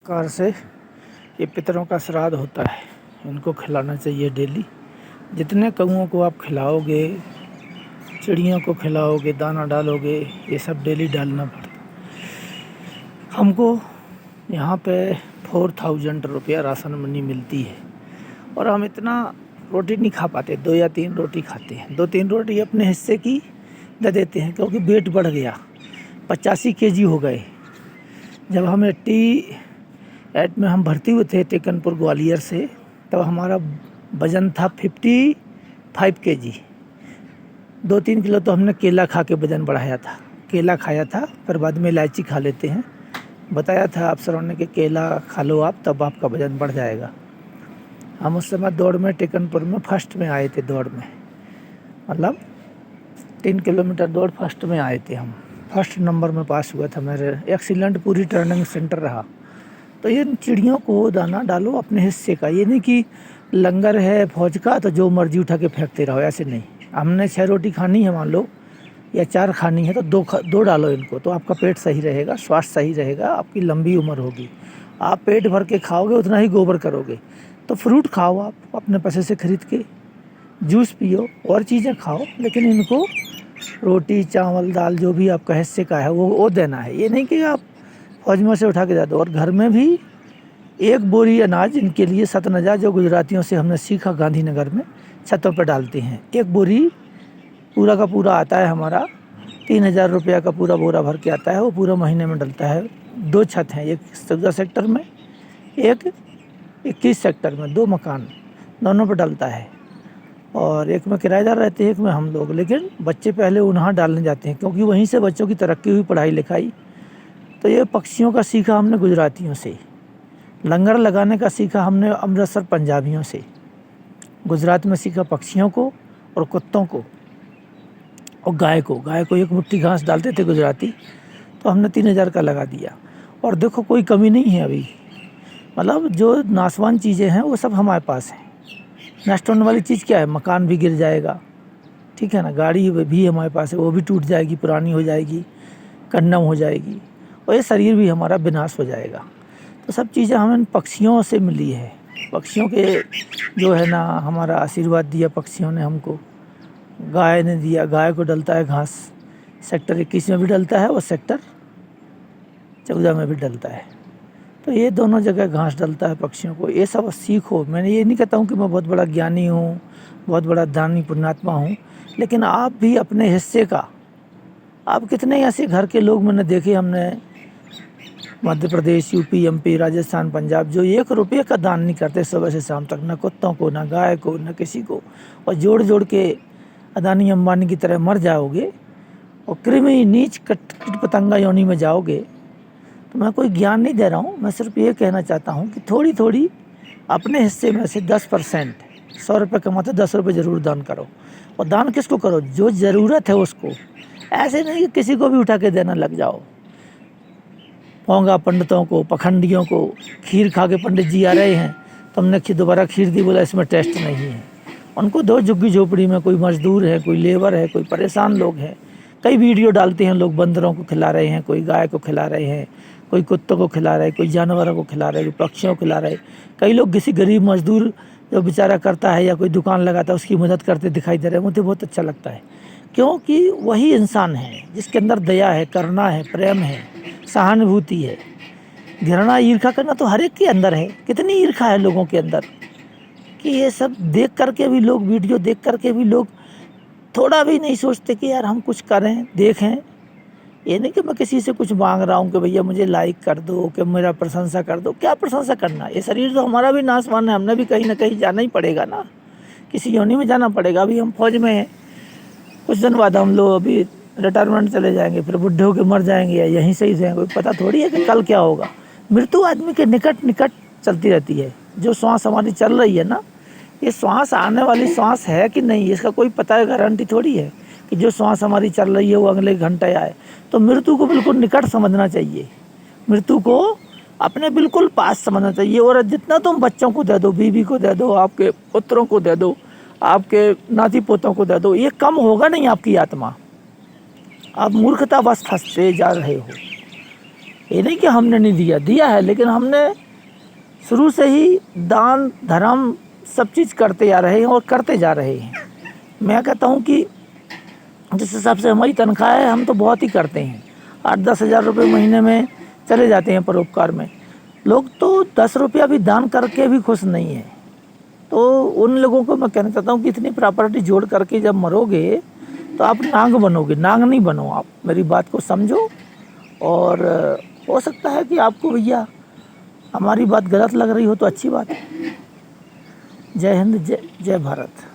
प्रकार से ये पितरों का श्राद्ध होता है, इनको खिलाना चाहिए डेली। जितने कौओं को आप खिलाओगे, चिड़ियों को खिलाओगे, दाना डालोगे, ये सब डेली डालना पड़ता। हमको यहाँ पे 4000 रुपया राशन मनी मिलती है और हम इतना रोटी नहीं खा पाते, 2 या 3 रोटी खाते हैं। 2-3 रोटी अपने हिस्से की दे देते हैं क्योंकि वेट बढ़ गया, 85 kg हो गए। जब हम 88 में हम भर्ती हुए थे टेकनपुर ग्वालियर से, तब हमारा वज़न था 55 kg। 2-3 किलो तो हमने केला खा के वज़न बढ़ाया था। केला खाया था, फिर बाद में इलायची खा लेते हैं। बताया था अफसरों ने कि केला खा लो आप, तब आपका वज़न बढ़ जाएगा। हम उस समय दौड़ में टेकनपुर में फर्स्ट में आए थे। दौड़ में मतलब 3 किलोमीटर दौड़ फर्स्ट में आए थे हम। फर्स्ट नंबर में पास हुआ था मेरे। एक्सीलेंट पूरी टर्निंग सेंटर रहा। तो ये चिड़ियों को दाना डालो अपने हिस्से का। ये नहीं कि लंगर है फौज का तो जो मर्जी उठा के फेंकते रहो, ऐसे नहीं। हमने 6 रोटी खानी है मान लो, या 4 खानी है तो 2 डालो इनको, तो आपका पेट सही रहेगा, स्वास्थ्य सही रहेगा, आपकी लंबी उम्र होगी। आप पेट भर के खाओगे उतना ही गोबर करोगे। तो फ्रूट खाओ आप अपने पैसे से खरीद के, जूस पियो और चीज़ें खाओ, लेकिन इनको रोटी चावल दाल जो भी आपका हिस्से का है वो देना है। ये नहीं कि आप फौज में से उठा के दे दो। और घर में भी 1 बोरी अनाज इनके लिए सतनजा, जो गुजरातियों से हमने सीखा गांधीनगर में, छतों पर डालते हैं। 1 बोरी पूरा का पूरा आता है हमारा, 3000 रुपया का पूरा बोरा भर के आता है। वो पूरा महीने में डलता है। 2 छत हैं, एक 14 सेक्टर में, एक 21 सेक्टर में, 2 मकान, दोनों पर डलता है। और एक में किराएदार रहते हैं, एक में हम लोग। लेकिन बच्चे पहले वहाँ डालने जाते हैं क्योंकि वहीं से बच्चों की तरक्की हुई, पढ़ाई लिखाई। तो ये पक्षियों का सीखा हमने गुजरातियों से। लंगर लगाने का सीखा हमने अमृतसर पंजाबियों से। गुजरात में सीखा पक्षियों को और कुत्तों को और गाय को। गाय को 1 मुट्ठी घास डालते थे गुजराती, तो हमने 3000 का लगा दिया। और देखो कोई कमी नहीं है अभी। मतलब जो नाशवान चीज़ें हैं वो सब हमारे पास हैं। नष्ट होने वाली चीज़ क्या है? मकान भी गिर जाएगा, ठीक है ना। गाड़ी भी हमारे पास है, वो भी टूट जाएगी, पुरानी हो जाएगी, कन्नम हो जाएगी। और ये शरीर भी हमारा विनाश हो जाएगा। तो सब चीज़ें हमें पक्षियों से मिली है। पक्षियों के जो है ना, हमारा आशीर्वाद दिया पक्षियों ने हमको। गाय ने दिया, गाय को डलता है घास, सेक्टर 21 में भी डलता है और सेक्टर 14 में भी डलता है। तो ये दोनों जगह घास डलता है पक्षियों को। ये सब सीखो। मैंने ये नहीं कहता हूँ कि मैं बहुत बड़ा ज्ञानी हूँ, बहुत बड़ा दानी पुण्यात्मा हूँ, लेकिन आप भी अपने हिस्से का, आप कितने ऐसे घर के लोग मैंने देखे, हमने मध्य प्रदेश, यूपी, एमपी, राजस्थान, पंजाब, जो 1 रुपये का दान नहीं करते सुबह से शाम तक, ना कुत्तों को, ना गाय को, ना किसी को। और जोड़ जोड़ के अदानी अंबानी की तरह मर जाओगे और कृमि नीच कीट पतंगा योनि में जाओगे। तो मैं कोई ज्ञान नहीं दे रहा हूँ, मैं सिर्फ ये कहना चाहता हूँ कि थोड़ी थोड़ी अपने हिस्से में से 10%, 100 रुपये कमाते 10 रुपये ज़रूर दान करो। और दान किसको करो? जो ज़रूरत है उसको। ऐसे नहीं कि किसी को भी उठा के देना लग जाओ। पोंगा पंडितों को, पखंडियों को, खीर खा के पंडित जी आ रहे हैं, तुमने दोबारा खीर दी, बोला इसमें टेस्ट नहीं है। उनको दो झुग्गी झोपड़ी में, कोई मजदूर है, कोई लेबर है, कोई परेशान लोग हैं। कई वीडियो डालते हैं लोग, बंदरों को खिला रहे हैं, कोई गाय को खिला रहे हैं, कोई कुत्तों को खिला रहे हैं, कोई जानवरों को खिला रहे हैं, कोई पक्षियों को खिला रहे हैं। कई लोग किसी गरीब मजदूर जो बेचारा करता है या कोई दुकान लगाता है उसकी मदद करते दिखाई दे रहे हैं। मुझे बहुत अच्छा लगता है, क्योंकि वही इंसान है जिसके अंदर दया है, करुणा है, प्रेम है, सहानुभूति है। घृणा ईर्खा करना तो हर एक के अंदर है। कितनी ईर्खा है लोगों के अंदर कि ये सब देख करके भी लोग, वीडियो देख करके भी लोग थोड़ा भी नहीं सोचते कि यार हम कुछ करें, देखें। ये नहीं कि मैं किसी से कुछ मांग रहा हूँ कि भैया मुझे लाइक कर दो, कि मेरा प्रशंसा कर दो। क्या प्रशंसा करना? ये शरीर तो हमारा भी नाशवान है, हमने भी कहीं ना कहीं जाना ही पड़ेगा ना, किसी योनि में जाना पड़ेगा। अभी हम फौज में हैं, कुछ दिन बाद हम लोग अभी रिटायरमेंट चले जाएंगे, फिर बुढ़े होकर मर जाएंगे या यहीं से ही जाएंगे। कोई पता थोड़ी है कि कल क्या होगा। मृत्यु आदमी के निकट निकट चलती रहती है। जो श्वास हमारी चल रही है ना, ये श्वास आने वाली श्वास है कि नहीं, इसका कोई पता है, गारंटी थोड़ी है कि जो श्वास हमारी चल रही है वो अगले घंटे आए। तो मृत्यु को बिल्कुल निकट समझना चाहिए, मृत्यु को अपने बिल्कुल पास समझना चाहिए। और जितना तुम बच्चों को दे दो, बीवी को दे दो, आपके पुत्रों को दे दो, आपके नाती पोतों को दे दो, ये कम होगा नहीं आपकी आत्मा। आप मूर्खतावश फंसते जा रहे हो। ये नहीं कि हमने नहीं दिया, दिया है, लेकिन हमने शुरू से ही दान धर्म सब चीज़ करते आ रहे हैं और करते जा रहे हैं। मैं कहता हूँ कि जिस हिसाब से हमारी तनख्वाह है, हम तो बहुत ही करते हैं, 8-10 हज़ार रुपये महीने में चले जाते हैं परोपकार में। लोग तो 10 रुपया भी दान करके भी खुश नहीं है। तो उन लोगों को मैं कहना चाहता हूँ कि इतनी प्रॉपर्टी जोड़ करके जब मरोगे तो आप नांग बनोगे, नांग नहीं बनो आप। मेरी बात को समझो। और हो सकता है कि आपको भैया हमारी बात गलत लग रही हो तो अच्छी बात है। जय हिंद, जय जय भारत।